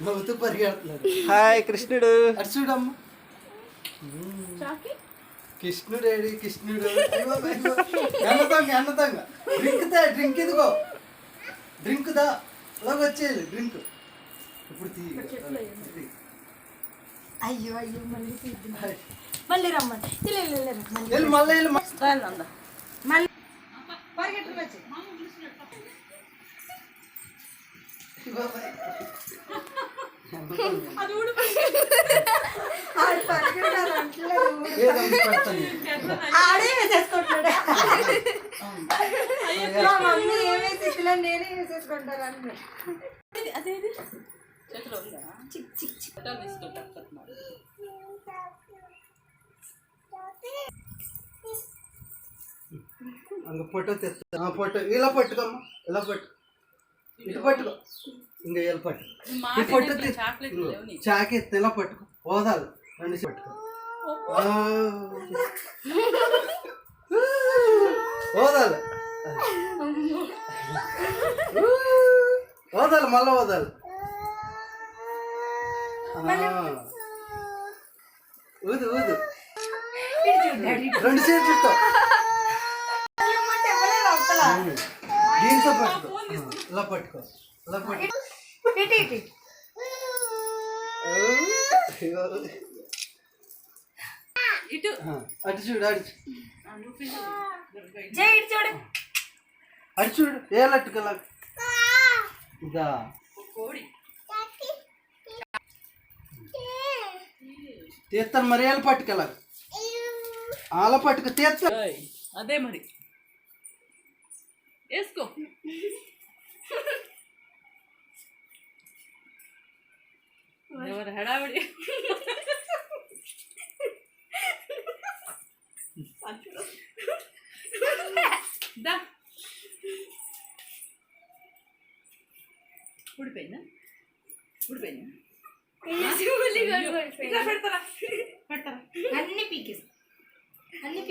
నవ్వుతూ పరిగెడుతున్నారు. హాయ్ కృష్ణుడు. అటు చూడమ్మ. కృష్ణుడు ఏడి కృష్ణుడు. అన్నతంగ డ్రింక్ ఇదిగో డ్రింక్ దా అలాగ వచ్చేయాలి డ్రింక్ ఇప్పుడు అయ్యో అయ్యో మళ్ళీ మళ్ళీ రమ్మని మళ్ళీ మళ్ళీ పరిగెట్టుకుని వచ్చి ఆడే వేసేసుకుంటాడు. మా మమ్మీ ఏమేసి ఇట్లా నేనే వేసేసుకుంటారు అన్నీ. అదేది చేతిలో ఉందా? చిక్ చిక్ చిక్ తీసుకుంటా. ఫోటో తెస్తా. ఫోటో ఇలా పట్టుకోమ్మా, ఇలా పట్టు, ఇటు పట్టుకో, ఇంకా ఇలా పట్టు. ఈ ఫోటో చాకి ఎత్తి ఇలా పట్టుకో, ఓదాలు రెండు పట్టుకో, ఓదాలు ఓదాలు మళ్ళా ఓదాలు. ఊదు ఊదు రెండు చేతులతో దీంతో పట్టుకో, ఇలా పట్టుకో, ఇలా పట్టుకో. అటు చూడు, అటు అటు చూడు, ఏ లట్టుకలా ఇదా తీస్తాను మరి. ఏళ్ళు పట్టుకెళ్ళ అలా పట్టుకు తీస్తా. అదే మరి వేసుకో. ఎవరు హడావిడి దా ఊడిపోయిందా? ఊడిపోయిందా? పెడతారా? అన్ని పీకేసి అన్ని